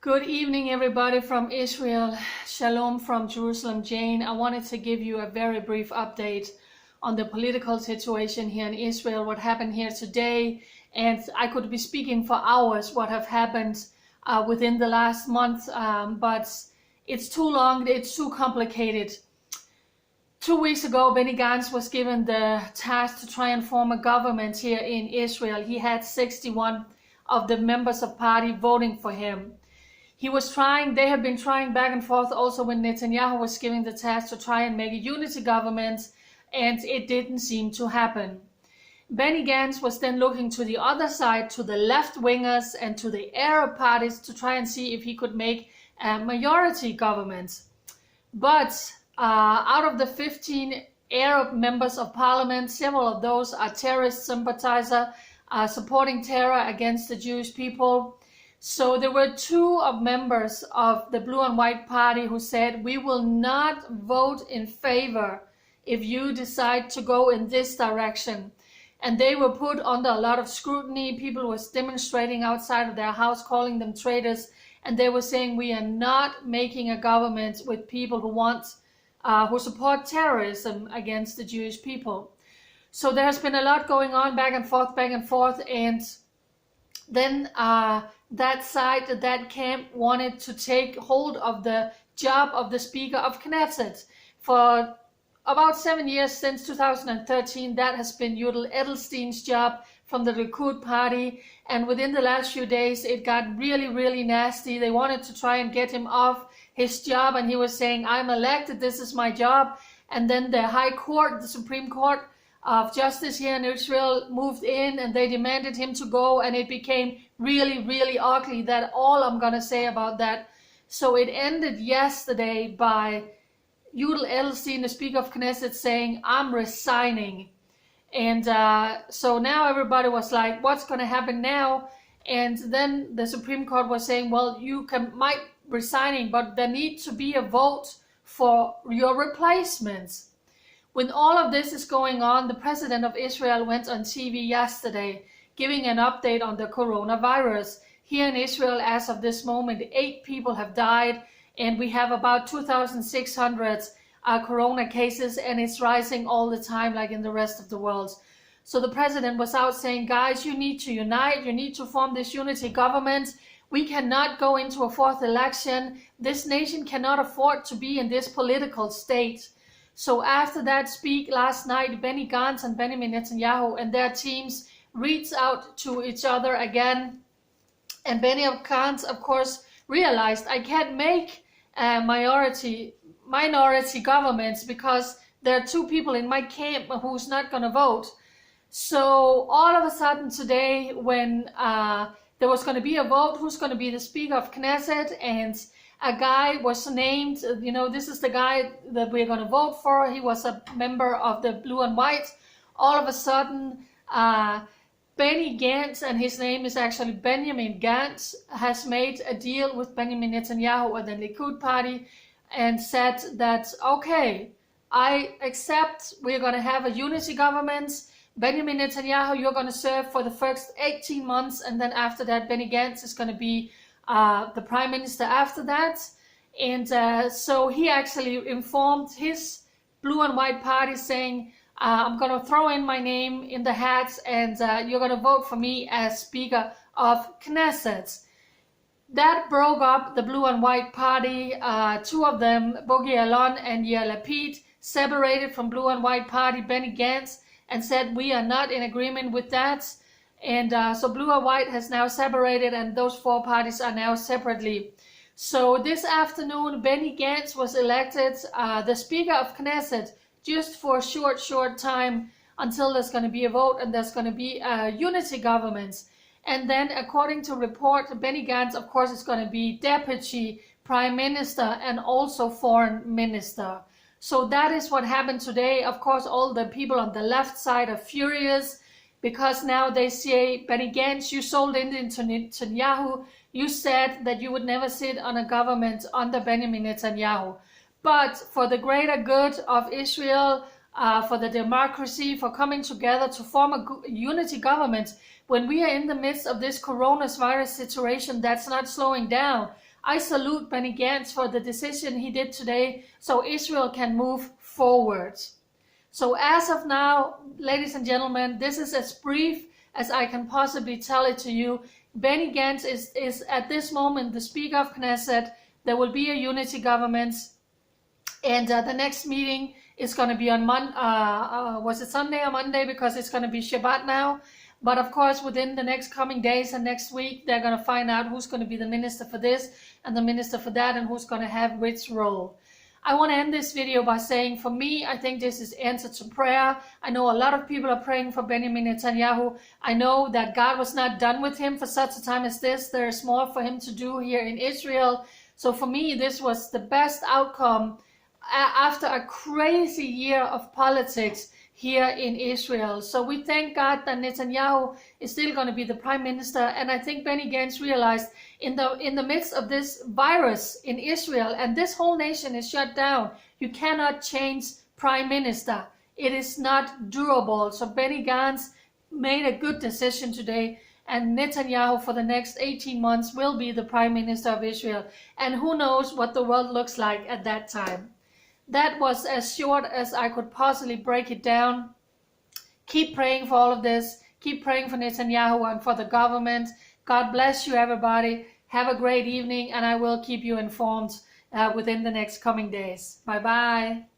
Good evening, everybody from Israel. Shalom from Jerusalem. Jane, I wanted to give you a very brief update on the political situation here in Israel, what happened here today. And I could be speaking for hours what have happened within the last month, but it's too long, it's too complicated. 2 weeks ago, Benny Gantz was given the task to try and form a government here in Israel. He had 61 of the members of party voting for him. They have been trying back and forth also when Netanyahu was given the task to try and make a unity government, and it didn't seem to happen. Benny Gantz was then looking to the other side, to the left-wingers and to the Arab parties to try and see if he could make a majority government. But out of the 15 Arab members of parliament, several of those are terrorist sympathizers, supporting terror against the Jewish people. So there were two of members of the Blue and White Party who said, we will not vote in favor if you decide to go in this direction. And they were put under a lot of scrutiny. People were demonstrating outside of their house, calling them traitors. And they were saying, we are not making a government with people who support terrorism against the Jewish people. So there has been a lot going on back and forth. And then that side, that camp wanted to take hold of the job of the Speaker of Knesset. For about 7 years, since 2013, that has been Yudel Edelstein's job from the Likud party. And within the last few days, it got really, really nasty. They wanted to try and get him off his job. And he was saying, I'm elected, this is my job. And then the High Court, the Supreme Court of Justice here in Israel moved in and they demanded him to go, and it became really, really ugly. That's all I'm going to say about that. So it ended yesterday by Yudel Edelstein, the Speaker of Knesset, saying, I'm resigning. And so now everybody was like, what's going to happen now? And then the Supreme Court was saying, well, you might resigning, but there needs to be a vote for your replacements. When all of this is going on, the President of Israel went on TV yesterday giving an update on the coronavirus. Here in Israel, as of this moment, 8 people have died, and we have about 2,600 corona cases, and it's rising all the time like in the rest of the world. So the President was out saying, guys, you need to unite, you need to form this unity government. We cannot go into a 4th election. This nation cannot afford to be in this political state. So after that speak last night, Benny Gantz and Benjamin Netanyahu and their teams reached out to each other again. And Benny Gantz, of course, realized I can't make a minority governments because there are 2 people in my camp who's not going to vote. So all of a sudden today, when there was going to be a vote, who's going to be the Speaker of Knesset, and a guy was named, this is the guy that we're going to vote for. He was a member of the Blue and White. All of a sudden, Benny Gantz, and his name is actually Benjamin Gantz, has made a deal with Benjamin Netanyahu and the Likud party and said that, okay, I accept we're going to have a unity government. Benjamin Netanyahu, you're going to serve for the first 18 months, and then after that, Benny Gantz is going to be the Prime Minister after that. And so he actually informed his Blue and White party saying, I'm going to throw in my name in the hat, and you're going to vote for me as Speaker of Knesset. That broke up the Blue and White party. 2 of them, Bogi Alon and Yair Lapid, separated from Blue and White party, Benny Gantz, and said, we are not in agreement with that. And so Blue and White has now separated, and those 4 parties are now separately. So this afternoon, Benny Gantz was elected the Speaker of Knesset just for a short time until there's going to be a vote and there's going to be a unity government. And then, according to report, Benny Gantz, of course, is going to be Deputy Prime Minister and also Foreign Minister. So that is what happened today. Of course, all the people on the left side are furious, because now they say, Benny Gantz, you sold in to Netanyahu. You said that you would never sit on a government under Benjamin Netanyahu. But for the greater good of Israel, for the democracy, for coming together to form a unity government, when we are in the midst of this coronavirus situation that's not slowing down, I salute Benny Gantz for the decision he did today so Israel can move forward. So as of now, ladies and gentlemen, this is as brief as I can possibly tell it to you. Benny Gantz is at this moment the Speaker of Knesset. There will be a unity government, and the next meeting is going to be on was it Sunday or Monday, because it's going to be Shabbat now. But of course, within the next coming days and next week, they're going to find out who's going to be the minister for this and the minister for that, and who's going to have which role. I want to end this video by saying, for me, I think this is answer to prayer. I know a lot of people are praying for Benjamin Netanyahu. I know that God was not done with him for such a time as this. There is more for him to do here in Israel. So for me, this was the best outcome after a crazy year of politics here in Israel. So we thank God that Netanyahu is still going to be the prime minister. And I think Benny Gantz realized in the midst of this virus in Israel, and this whole nation is shut down, you cannot change prime minister. It is not durable. So Benny Gantz made a good decision today, and Netanyahu for the next 18 months will be the prime minister of Israel. And who knows what the world looks like at that time. That was as short as I could possibly break it down. Keep praying for all of this. Keep praying for Netanyahu and for the government. God bless you, everybody. Have a great evening, and I will keep you informed within the next coming days. Bye-bye.